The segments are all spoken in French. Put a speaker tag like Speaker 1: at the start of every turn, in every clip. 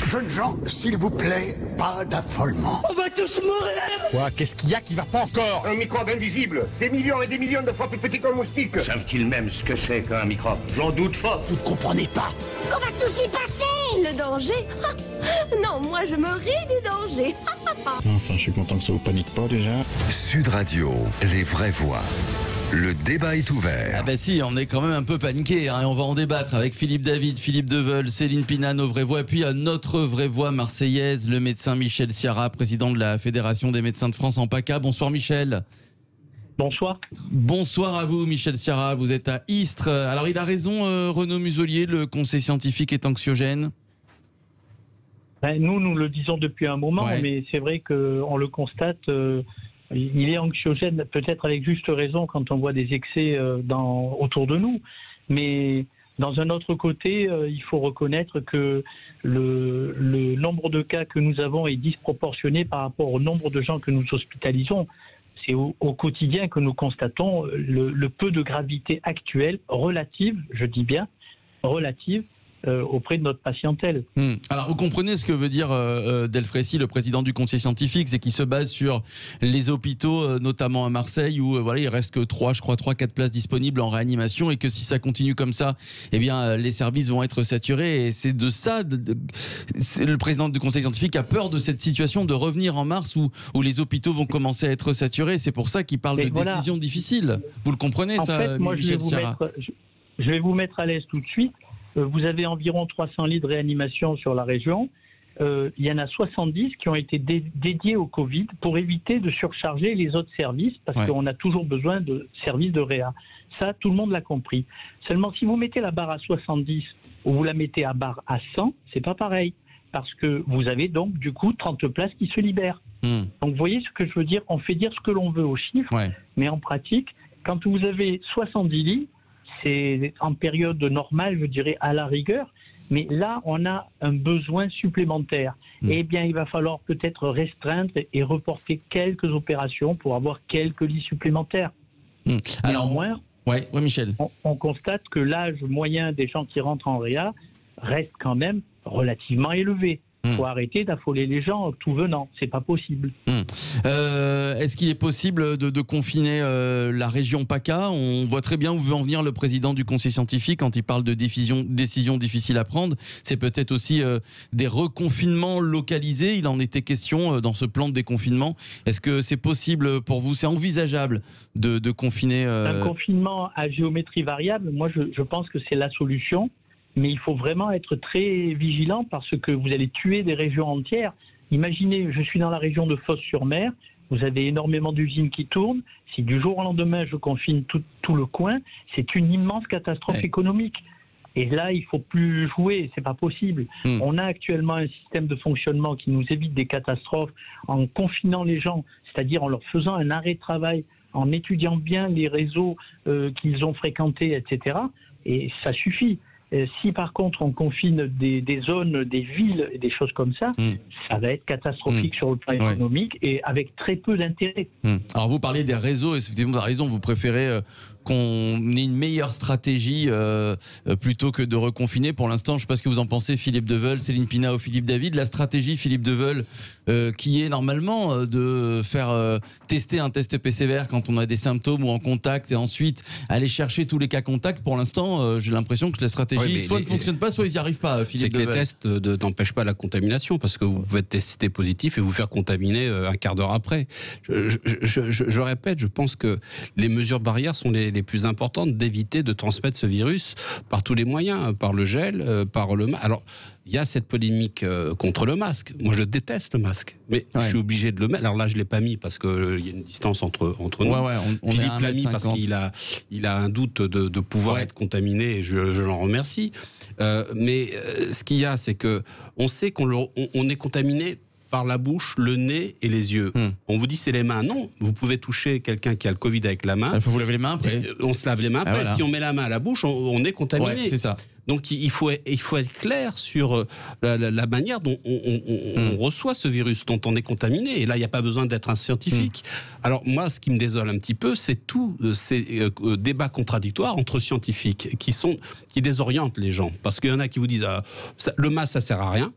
Speaker 1: Jeunes gens, s'il vous plaît, pas d'affolement.
Speaker 2: On va tous mourir.
Speaker 3: Quoi? Qu'est-ce qu'il y a qui va pas encore?
Speaker 4: Un microbe invisible, des millions et des millions de fois plus petit qu'un moustique.
Speaker 5: Savent-ils même ce que c'est qu'un microbe? J'en doute fort.
Speaker 1: Vous ne comprenez pas.
Speaker 6: Qu'on va tous y passer.
Speaker 7: Le danger? Non, moi je me ris du danger.
Speaker 3: Enfin, je suis content que ça vous panique pas déjà.
Speaker 8: Sud Radio, les vraies voix. Le débat est ouvert.
Speaker 9: Ah bah si, on est quand même un peu paniqué, hein, et on va en débattre avec Philippe David, Philippe Deveul, Céline Pina, nos vraies voix, et puis à notre vraie voix marseillaise, le médecin Michel Sciarra, président de la Fédération des médecins de France en PACA. Bonsoir Michel.
Speaker 10: Bonsoir.
Speaker 9: Bonsoir à vous Michel Sciarra, vous êtes à Istres. Alors il a raison Renaud Muselier, le conseil scientifique est anxiogène?
Speaker 10: Nous le disons depuis un moment,
Speaker 9: Ouais.
Speaker 10: mais c'est vrai qu'on le constate, il est anxiogène, peut-être avec juste raison quand on voit des excès autour de nous. Mais dans un autre côté, il faut reconnaître que le nombre de cas que nous avons est disproportionné par rapport au nombre de gens que nous hospitalisons. C'est au quotidien que nous constatons le peu de gravité actuelle, relative, je dis bien, relative, auprès de notre patientèle.
Speaker 9: Alors vous comprenez ce que veut dire Delfrécy, le président du conseil scientifique, c'est qu'il se base sur les hôpitaux, notamment à Marseille, où voilà, il reste que 3-4 places disponibles en réanimation, et que si ça continue comme ça, eh bien les services vont être saturés. Et c'est de ça, le président du conseil scientifique a peur de cette situation, de revenir en mars où les hôpitaux vont commencer à être saturés. C'est pour ça qu'il parle de décisions difficiles. Vous le comprenez,
Speaker 10: en
Speaker 9: ça,
Speaker 10: fait, moi,
Speaker 9: Michel Sciarra?
Speaker 10: je vais vous mettre à l'aise tout de suite. Vous avez environ 300 lits de réanimation sur la région. Il y en a 70 qui ont été dédiés au Covid pour éviter de surcharger les autres services, parce qu'on a toujours besoin de services de réa. Ça, tout le monde l'a compris. Seulement, si vous mettez la barre à 70 ou vous la mettez à barre à 100, c'est pas pareil. Parce que vous avez donc, du coup, 30 places qui se libèrent. Donc, vous voyez ce que je veux dire? On fait dire ce que l'on veut aux chiffres, mais en pratique, quand vous avez 70 lits, c'est en période normale, je dirais, à la rigueur. Mais là, on a un besoin supplémentaire. Eh bien, il va falloir peut-être restreindre et reporter quelques opérations pour avoir quelques lits supplémentaires.
Speaker 9: Alors,
Speaker 10: néanmoins,
Speaker 9: Michel.
Speaker 10: on constate que l'âge moyen des gens qui rentrent en réa reste quand même relativement élevé. Il faut arrêter d'affoler les gens tout venant, c'est pas possible.
Speaker 9: Est-ce qu'il est possible de confiner la région PACA? On voit très bien où veut en venir le président du conseil scientifique quand il parle de décisions difficiles à prendre. C'est peut-être aussi des reconfinements localisés. Il en était question dans ce plan de déconfinement. Est-ce que c'est possible pour vous? C'est envisageable de confiner
Speaker 10: Un confinement à géométrie variable, moi je pense que c'est la solution. Mais il faut vraiment être très vigilant parce que vous allez tuer des régions entières. Imaginez, je suis dans la région de Fos-sur-Mer, vous avez énormément d'usines qui tournent. Si du jour au lendemain je confine tout le coin, c'est une immense catastrophe économique. Et là, il ne faut plus jouer, c'est pas possible. On a actuellement un système de fonctionnement qui nous évite des catastrophes en confinant les gens, c'est-à-dire en leur faisant un arrêt de travail, en étudiant bien les réseaux qu'ils ont fréquentés, etc. Et ça suffit. Si par contre on confine des zones, des villes et des choses comme ça, ça va être catastrophique sur le plan économique et avec très peu d'intérêt.
Speaker 9: Alors vous parlez des réseaux, et effectivement vous avez raison, vous préférez qu'on ait une meilleure stratégie plutôt que de reconfiner. Pour l'instant, je ne sais pas ce que vous en pensez, Philippe Deveul, Céline Pina ou Philippe David. La stratégie, Philippe Deveul, qui est normalement de faire tester un test PCR quand on a des symptômes ou en contact et ensuite aller chercher tous les cas contacts. Pour l'instant, j'ai l'impression que la stratégie soit ne fonctionne pas, soit ils n'y arrivent pas, Philippe Deveul.
Speaker 11: C'est que les tests n'empêchent pas la contamination parce que vous pouvez tester positif et vous faire contaminer un quart d'heure après. Je répète, je pense que les mesures barrières sont les plus importantes d'éviter de transmettre ce virus par tous les moyens, par le gel, par le masque. Alors, il y a cette polémique contre le masque. Moi, je déteste le masque, mais je suis obligé de le mettre. Alors là, je l'ai pas mis parce qu'il y a une distance entre nous.
Speaker 9: On
Speaker 11: Philippe l'a mis parce qu'il a un doute de pouvoir être contaminé et je l'en remercie. Mais ce qu'il y a, c'est que on sait qu'on est contaminé par la bouche, le nez et les yeux. On vous dit c'est les mains. Non, vous pouvez toucher quelqu'un qui a le Covid avec la main.
Speaker 9: Il faut vous laver les mains après.
Speaker 11: On se lave les mains après. Voilà. Si on met la main à la bouche, on est contaminé.
Speaker 9: C'est ça.
Speaker 11: Donc il faut être clair sur la manière dont on reçoit ce virus, dont on est contaminé. Et là, il n'y a pas besoin d'être un scientifique. Alors moi, ce qui me désole un petit peu, c'est tous ces débats contradictoires entre scientifiques qui désorientent les gens. Parce qu'il y en a qui vous disent le masque, ça sert à rien.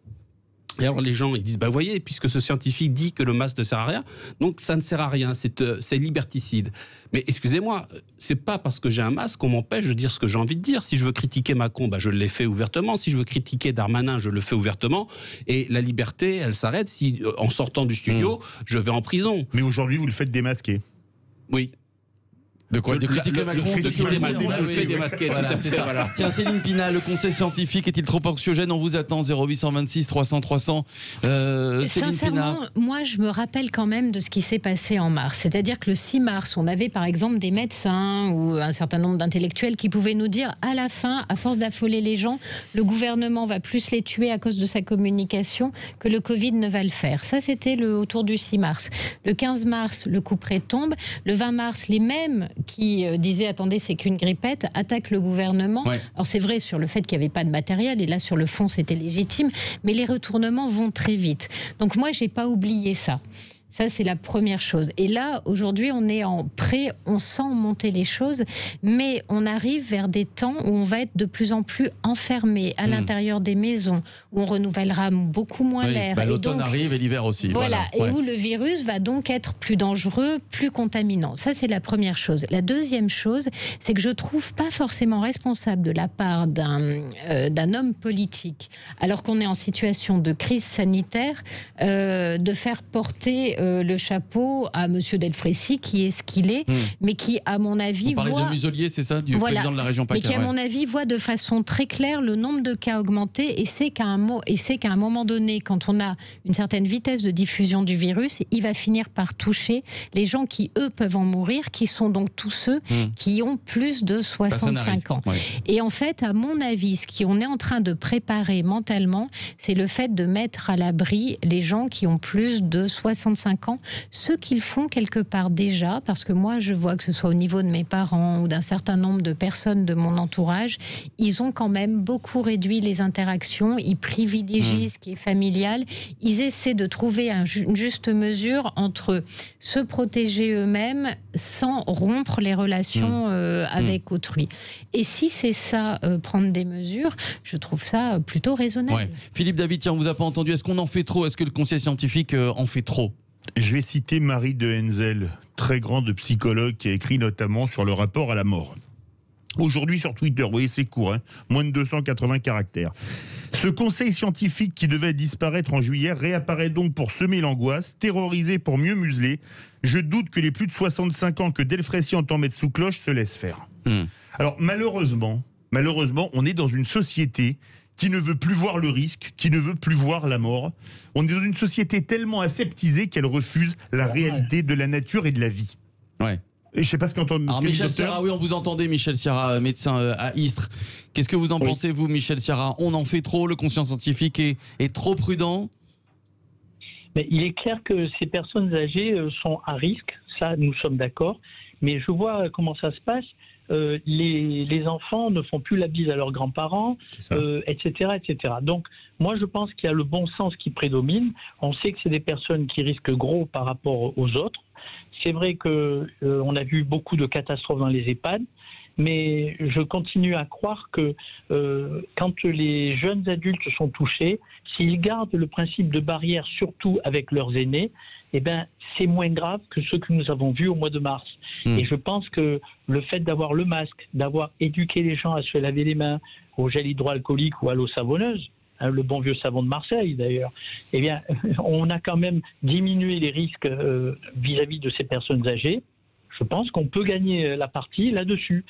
Speaker 11: Et alors les gens ils disent vous voyez, puisque ce scientifique dit que le masque ne sert à rien, donc ça ne sert à rien, c'est liberticide. Mais excusez-moi, c'est pas parce que j'ai un masque qu'on m'empêche de dire ce que j'ai envie de dire. Si je veux critiquer Macron, je l'ai fait ouvertement. Si je veux critiquer Darmanin, je le fais ouvertement. Et la liberté, elle s'arrête si en sortant du studio, je vais en prison.
Speaker 2: Mais aujourd'hui, vous le faites démasquer.
Speaker 11: Oui.
Speaker 9: De quoi? De critiquer Macron,
Speaker 11: je le fais démasquer,
Speaker 9: voilà,
Speaker 11: tout à fait. Voilà.
Speaker 9: Tiens, Céline Pina, le conseil scientifique est-il trop anxiogène? On vous attend, 0826 300 300.
Speaker 6: Sincèrement, moi, je me rappelle quand même de ce qui s'est passé en mars. C'est-à-dire que le 6 mars, on avait par exemple des médecins ou un certain nombre d'intellectuels qui pouvaient nous dire, à la fin, à force d'affoler les gens, le gouvernement va plus les tuer à cause de sa communication que le Covid ne va le faire. Ça, c'était autour du 6 mars. Le 15 mars, le couperet tombe. Le 20 mars, les mêmes qui disaient attendez, c'est qu'une grippette, attaquent le gouvernement. Ouais. Alors c'est vrai sur le fait qu'il n'y avait pas de matériel, et là sur le fond c'était légitime, mais les retournements vont très vite. Donc moi j'ai pas oublié ça. Ça, c'est la première chose. Et là, aujourd'hui, on est en pré, on sent monter les choses, mais on arrive vers des temps où on va être de plus en plus enfermé à l'intérieur des maisons, où on renouvellera beaucoup moins l'air.
Speaker 9: L'automne arrive et l'hiver aussi.
Speaker 6: Voilà, et où le virus va donc être plus dangereux, plus contaminant. Ça, c'est la première chose. La deuxième chose, c'est que je trouve pas forcément responsable de la part d'un homme politique, alors qu'on est en situation de crise sanitaire, de faire porter le chapeau à Monsieur Delfrécy, qui est ce qu'il est, mais qui, à mon avis,
Speaker 9: voit... Vous parlez de Muselier, c'est ça, du président de la région PACA,
Speaker 6: mais qui, à mon avis, voit de façon très claire le nombre de cas augmenter, et c'est qu'à un moment donné, quand on a une certaine vitesse de diffusion du virus, il va finir par toucher les gens qui, eux, peuvent en mourir, qui sont donc tous ceux qui ont plus de 65 ans. Ouais. Et en fait, à mon avis, ce qu'on est en train de préparer mentalement, c'est le fait de mettre à l'abri les gens qui ont plus de 65 ans, ce qu'ils font quelque part déjà, parce que moi je vois que ce soit au niveau de mes parents ou d'un certain nombre de personnes de mon entourage, ils ont quand même beaucoup réduit les interactions, ils privilégient ce qui est familial, ils essaient de trouver une juste mesure entre se protéger eux-mêmes sans rompre les relations avec autrui. Et si c'est ça, prendre des mesures, je trouve ça plutôt raisonnable.
Speaker 9: Ouais. Philippe David, tiens, on vous a pas entendu, est-ce qu'on en fait trop? Est-ce que le conseil scientifique en fait trop?
Speaker 2: Je vais citer Marie de Henzel, très grande psychologue, qui a écrit notamment sur le rapport à la mort. Aujourd'hui sur Twitter, vous voyez c'est court, moins de 280 caractères. Ce conseil scientifique qui devait disparaître en juillet réapparaît donc pour semer l'angoisse, terroriser pour mieux museler. Je doute que les plus de 65 ans que Delfrécy entend mettre sous cloche se laissent faire. Alors malheureusement, on est dans une société qui ne veut plus voir le risque, qui ne veut plus voir la mort. On est dans une société tellement aseptisée qu'elle refuse la réalité de la nature et de la vie.
Speaker 9: Ouais.
Speaker 2: Et je ne sais pas ce qu'entend
Speaker 9: Michel Serra, oui, on vous entendait, Michel Serra, médecin à Istres. Qu'est-ce que vous en pensez, vous, Michel Serra? On en fait trop, le conscient scientifique est trop prudent?
Speaker 10: Mais il est clair que ces personnes âgées sont à risque, ça, nous sommes d'accord. Mais je vois comment ça se passe. Les enfants ne font plus la bise à leurs grands-parents, etc., etc. Donc, moi, je pense qu'il y a le bon sens qui prédomine. On sait que c'est des personnes qui risquent gros par rapport aux autres. C'est vrai qu'on a vu beaucoup de catastrophes dans les EHPAD, mais je continue à croire que quand les jeunes adultes sont touchés, s'ils gardent le principe de barrière, surtout avec leurs aînés, eh ben, c'est moins grave que ce que nous avons vu au mois de mars. Et je pense que le fait d'avoir le masque, d'avoir éduqué les gens à se laver les mains au gel hydroalcoolique ou à l'eau savonneuse, le bon vieux savon de Marseille d'ailleurs, eh bien, on a quand même diminué les risques vis-à-vis de ces personnes âgées. Je pense qu'on peut gagner la partie là-dessus.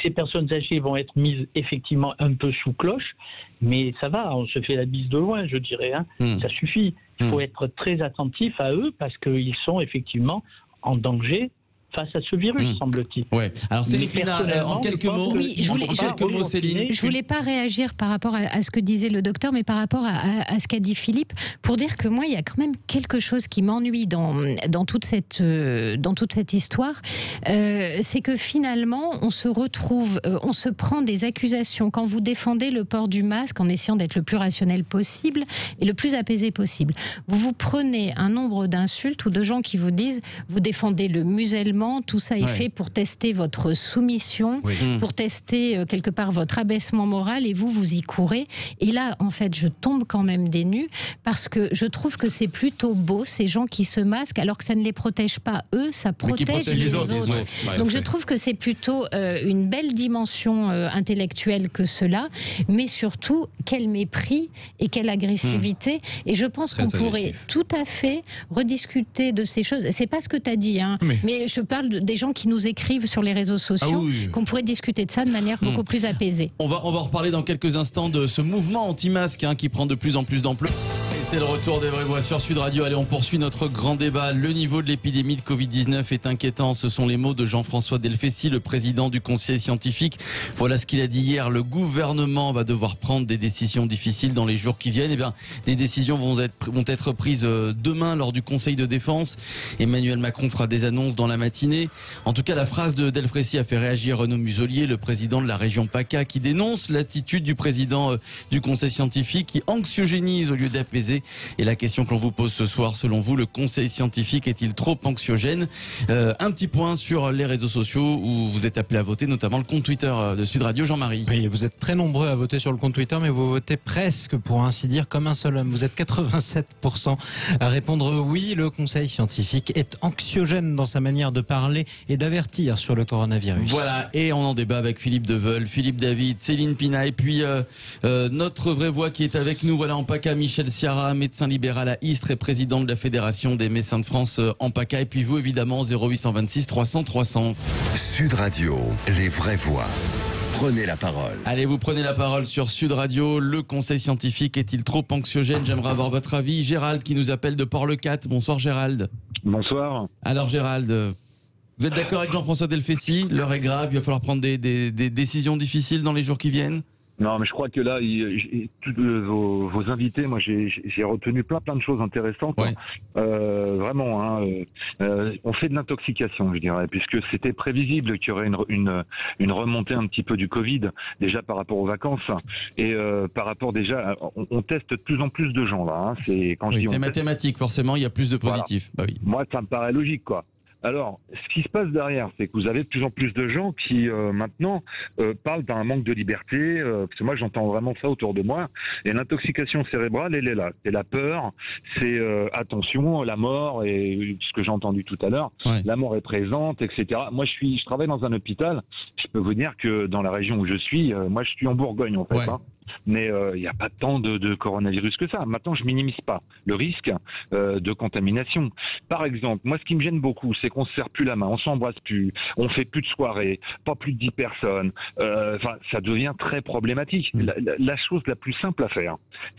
Speaker 10: Ces personnes âgées vont être mises effectivement un peu sous cloche, mais ça va, on se fait la bise de loin, je dirais. Ça suffit. Il faut être très attentif à eux parce qu'ils sont effectivement en danger face à ce virus, semble-t-il.
Speaker 9: Ouais. Alors Céline Pina, en quelques mots, Céline.
Speaker 6: Je voulais pas réagir par rapport à ce que disait le docteur, mais par rapport à ce qu'a dit Philippe, pour dire que moi, il y a quand même quelque chose qui m'ennuie dans toute cette histoire, c'est que finalement, on se retrouve, on se prend des accusations quand vous défendez le port du masque en essayant d'être le plus rationnel possible et le plus apaisé possible. Vous prenez un nombre d'insultes ou de gens qui vous disent, vous défendez le musellement justement, tout ça est fait pour tester votre soumission, pour tester quelque part votre abaissement moral, et vous y courez. Et là, en fait, je tombe quand même des nues, parce que je trouve que c'est plutôt beau, ces gens qui se masquent, alors que ça ne les protège pas eux, ça protège les autres. Donc je trouve que c'est plutôt une belle dimension intellectuelle que cela, mais surtout, quel mépris et quelle agressivité. Et je pense qu'on pourrait tout à fait rediscuter de ces choses. C'est pas ce que tu as dit, hein, mais je parle des gens qui nous écrivent sur les réseaux sociaux, qu'on pourrait discuter de ça de manière beaucoup plus apaisée.
Speaker 9: On va reparler dans quelques instants de ce mouvement anti-masque qui prend de plus en plus d'ampleur. C'est le retour des vraies voix sur Sud Radio. Allez, on poursuit notre grand débat. Le niveau de l'épidémie de Covid-19 est inquiétant. Ce sont les mots de Jean-François Delfecy, le président du Conseil scientifique. Voilà ce qu'il a dit hier. Le gouvernement va devoir prendre des décisions difficiles dans les jours qui viennent. Eh bien, des décisions vont être prises demain lors du Conseil de défense. Emmanuel Macron fera des annonces dans la matinée. En tout cas, la phrase de Delfecy a fait réagir Renaud Muselier, le président de la région PACA, qui dénonce l'attitude du président du Conseil scientifique, qui anxiogénise au lieu d'apaiser. Et la question que l'on vous pose ce soir, selon vous, le Conseil scientifique est-il trop anxiogène? Un petit point sur les réseaux sociaux où vous êtes appelé à voter, notamment le compte Twitter de Sud Radio. Jean-Marie.
Speaker 12: Oui, vous êtes très nombreux à voter sur le compte Twitter, mais vous votez presque, pour ainsi dire, comme un seul homme. Vous êtes 87% à répondre oui, le Conseil scientifique est anxiogène dans sa manière de parler et d'avertir sur le coronavirus.
Speaker 9: Voilà, et on en débat avec Philippe Deveul, Philippe David, Céline Pina, et puis notre vraie voix qui est avec nous, voilà, en PACA, Michel Ciara, médecin libéral à Istres et président de la Fédération des médecins de France en PACA. Et puis vous, évidemment, 0826 300 300.
Speaker 8: Sud Radio, les vraies voix. Prenez la parole.
Speaker 9: Allez, vous prenez la parole sur Sud Radio. Le Conseil scientifique est-il trop anxiogène? J'aimerais avoir votre avis. Gérald qui nous appelle de Port-le-Cat. Bonsoir Gérald.
Speaker 13: Bonsoir.
Speaker 9: Alors Gérald, vous êtes d'accord avec Jean-François Delfecy? L'heure est grave, il va falloir prendre des décisions difficiles dans les jours qui viennent.
Speaker 13: Non, mais je crois que là, vos invités, moi, j'ai retenu plein de choses intéressantes. Ouais. Vraiment, hein, on fait de l'intoxication, je dirais, puisque c'était prévisible qu'il y aurait une remontée un petit peu du Covid, déjà par rapport aux vacances, et par rapport déjà, on teste de plus en plus de gens là. Hein, c'est
Speaker 9: mathématique, forcément, il y a plus de positifs.
Speaker 13: Voilà. Bah oui. Moi, ça me paraît logique, quoi. Alors, ce qui se passe derrière, c'est que vous avez de plus en plus de gens qui, maintenant, parlent d'un manque de liberté, parce que moi, j'entends vraiment ça autour de moi, et l'intoxication cérébrale, elle est là. C'est la peur, c'est, attention, la mort, et ce que j'ai entendu tout à l'heure, la mort est présente, etc. Moi, je travaille dans un hôpital, je peux vous dire que dans la région où je suis, moi, je suis en Bourgogne, en fait, hein. Mais il n'y a pas tant de coronavirus que ça. Maintenant, je minimise pas le risque de contamination. Par exemple, moi, ce qui me gêne beaucoup, c'est qu'on se serre plus la main, on s'embrasse plus, on fait plus de soirées, pas plus de 10 personnes. Enfin, ça devient très problématique. La chose la plus simple à faire,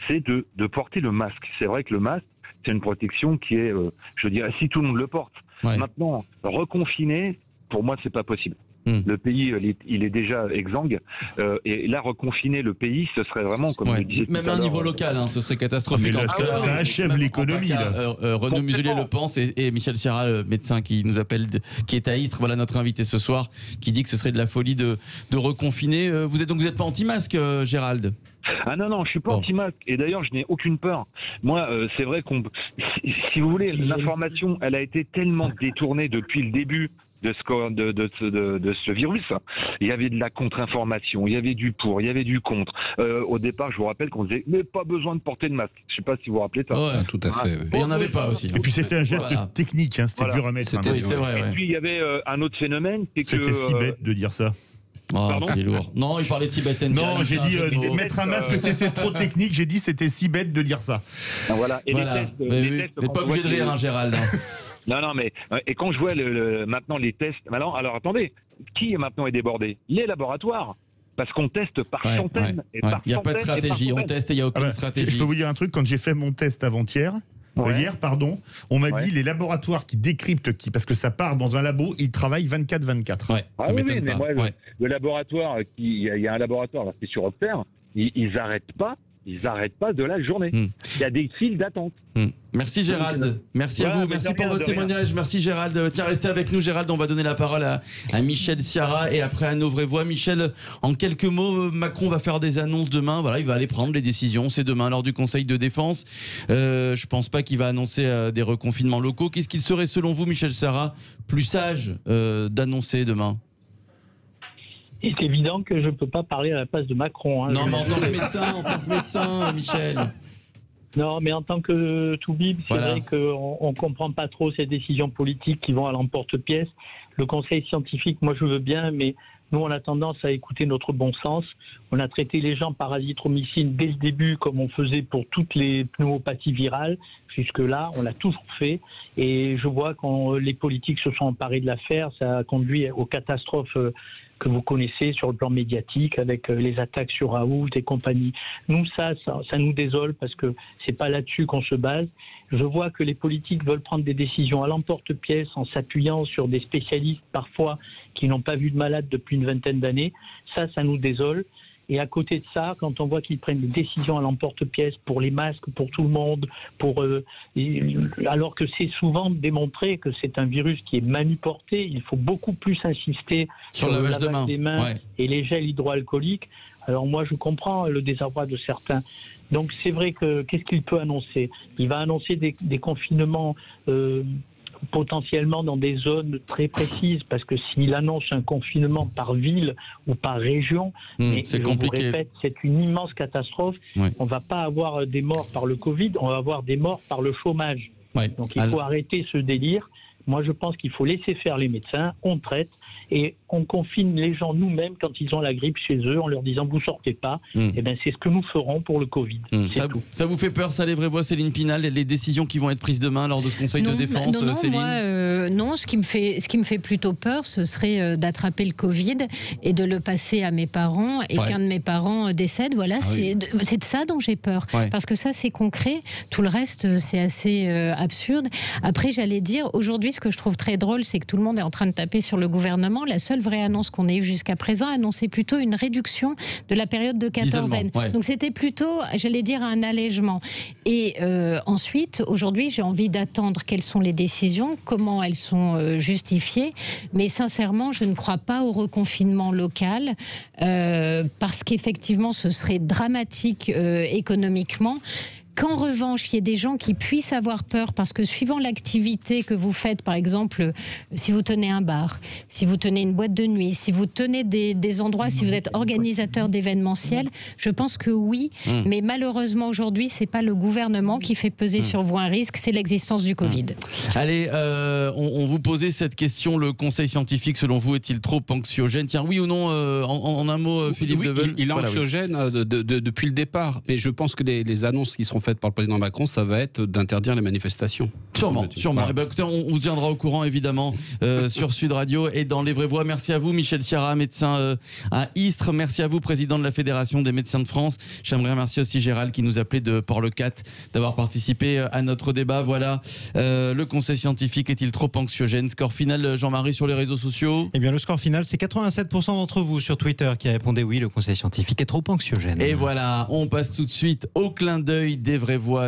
Speaker 13: c'est de porter le masque. C'est vrai que le masque, c'est une protection qui est, je dirais, si tout le monde le porte. Maintenant, reconfiner, pour moi, c'est pas possible. Le pays, il est déjà exsangue. Et là, reconfiner le pays, ce serait vraiment, comme je disais
Speaker 9: même à un niveau local, hein, ce serait catastrophique.
Speaker 2: Ça achève l'économie.
Speaker 9: Renaud Muselier le pense, et Michel Ciara, le médecin qui nous appelle, qui est à Istres, voilà notre invité ce soir, qui dit que ce serait de la folie de reconfiner. Vous êtes pas anti-masque, Gérald?
Speaker 13: Ah non, je suis pas anti-masque. Et d'ailleurs, je n'ai aucune peur. Moi, c'est vrai si vous voulez, l'information, elle a été tellement détournée depuis le début de ce virus. Il y avait de la contre-information, il y avait du pour, il y avait du contre. Au départ, je vous rappelle qu'on disait mais pas besoin de porter de masque. Je sais pas si vous vous rappelez ça.
Speaker 11: Ouais, tout à fait.
Speaker 9: Il n'y en avait pas aussi.
Speaker 2: Et puis c'était un geste technique, hein, c'était dur à mettre.
Speaker 9: Oui, c'est vrai.
Speaker 13: Et puis il y avait un autre phénomène, c'est que
Speaker 2: c'était si bête de dire ça.
Speaker 9: Oh, il est lourd. Non, il parlait de si bête.
Speaker 2: Non, j'ai dit mettre un masque, c'était trop technique. J'ai dit c'était si bête de dire ça.
Speaker 13: Voilà. Et les tests,
Speaker 9: mais pas obligé de rire, hein, Gérald.
Speaker 13: Non, mais et quand je vois maintenant les tests, alors attendez, qui maintenant est débordé? Les laboratoires. Parce qu'on teste par centaines.
Speaker 9: Il n'y a pas de stratégie. On teste et il n'y a aucune stratégie.
Speaker 2: Je peux vous dire un truc, quand j'ai fait mon test avant-hier, hier, on m'a dit les laboratoires qui décryptent, parce que ça part dans un labo, ils travaillent 24/24.
Speaker 13: Ça m'étonne pas. Le laboratoire, il y a un laboratoire là, c'est sur Octer, ils n'arrêtent pas. ils n'arrêtent pas de la journée. Il y a des files d'attente.
Speaker 9: Merci Gérald, merci à vous, merci pour votre témoignage, merci Gérald. Tiens, restez avec nous Gérald, on va donner la parole à Michel Sciarra et après à nos vraies voix. Michel, en quelques mots, Macron va faire des annonces demain, voilà, il va aller prendre les décisions, c'est demain lors du Conseil de défense. Je pense pas qu'il va annoncer des reconfinements locaux. Qu'est-ce qu'il serait selon vous, Michel Sciarra, plus sage d'annoncer demain?
Speaker 10: C'est évident que je ne peux pas parler à la place de Macron.
Speaker 9: Non, mais en tant que médecin, Michel.
Speaker 10: Non, mais en tant que toubib, c'est vrai qu'on ne comprend pas trop ces décisions politiques qui vont à l'emporte-pièce. Le conseil scientifique, moi je veux bien, mais nous on a tendance à écouter notre bon sens. On a traité les gens par azithromycine dès le début, comme on faisait pour toutes les pneumopathies virales. Jusque-là, on l'a toujours fait. Et je vois quand les politiques se sont emparés de l'affaire, ça a conduit aux catastrophes que vous connaissez sur le plan médiatique, avec les attaques sur Raoult et compagnie. Nous, ça nous désole parce que c'est pas là-dessus qu'on se base. Je vois que les politiques veulent prendre des décisions à l'emporte-pièce en s'appuyant sur des spécialistes parfois qui n'ont pas vu de malade depuis une vingtaine d'années. Ça nous désole. Et à côté de ça, quand on voit qu'ils prennent des décisions à l'emporte-pièce pour les masques, pour tout le monde, alors que c'est souvent démontré que c'est un virus qui est manuporté, il faut beaucoup plus insister sur le lavage des mains et les gels hydroalcooliques. Alors moi, je comprends le désarroi de certains. Donc c'est vrai que qu'est-ce qu'il peut annoncer? Il va annoncer des confinements potentiellement dans des zones très précises, parce que s'il annonce un confinement par ville ou par région,
Speaker 9: c'est compliqué.
Speaker 10: Je vous répète, c'est une immense catastrophe. On ne va pas avoir des morts par le Covid, on va avoir des morts par le chômage. Donc il faut arrêter ce délire. Moi, je pense qu'il faut laisser faire les médecins, on traite et on confine les gens nous-mêmes quand ils ont la grippe chez eux en leur disant vous sortez pas. Et ben c'est ce que nous ferons pour le Covid.
Speaker 9: Ça vous fait peur, ça, les vraies voix, Céline Pinal, les décisions qui vont être prises demain lors de ce Conseil de défense, Céline?
Speaker 6: Moi, non, ce qui me fait plutôt peur, ce serait d'attraper le Covid et de le passer à mes parents et qu'un de mes parents décède. Voilà, c'est de ça dont j'ai peur. Parce que ça, c'est concret. Tout le reste, c'est assez absurde. Après, j'allais dire, aujourd'hui, ce que je trouve très drôle, c'est que tout le monde est en train de taper sur le gouvernement. La seule vraie annonce qu'on ait eue jusqu'à présent annonçait plutôt une réduction de la période de quatorzaine. Donc c'était plutôt, j'allais dire, un allègement. Et ensuite, aujourd'hui, j'ai envie d'attendre quelles sont les décisions, comment elles sont justifiées. Mais sincèrement, je ne crois pas au reconfinement local parce qu'effectivement, ce serait dramatique économiquement. Qu'en revanche, il y ait des gens qui puissent avoir peur parce que suivant l'activité que vous faites, par exemple, si vous tenez un bar, si vous tenez une boîte de nuit, si vous tenez des endroits, si vous êtes organisateur d'événementiel, je pense que oui, mais malheureusement aujourd'hui, c'est pas le gouvernement qui fait peser sur vous un risque, c'est l'existence du Covid.
Speaker 9: Allez, on vous posait cette question, le conseil scientifique, selon vous, est-il trop anxiogène? Tiens, oui ou non, en un mot, Philippe Deveul?
Speaker 11: Il est anxiogène depuis le départ, mais je pense que les annonces qui seront faites par le président Macron, ça va être d'interdire les manifestations.
Speaker 9: Sûrement. Eh ben, écoutez, on vous tiendra au courant évidemment sur Sud Radio et dans les vraies voix. Merci à vous, Michel Sciarra, médecin à Istres. Merci à vous, président de la Fédération des médecins de France. J'aimerais remercier aussi Gérald qui nous appelait de Port-le-Cat d'avoir participé à notre débat. Voilà, le conseil scientifique est-il trop anxiogène? Score final, Jean-Marie, sur les réseaux sociaux?
Speaker 12: Eh bien, le score final, c'est 87% d'entre vous sur Twitter qui répondez oui, le conseil scientifique est trop anxiogène.
Speaker 9: Et voilà, on passe tout de suite au clin d'œil des vraies voix.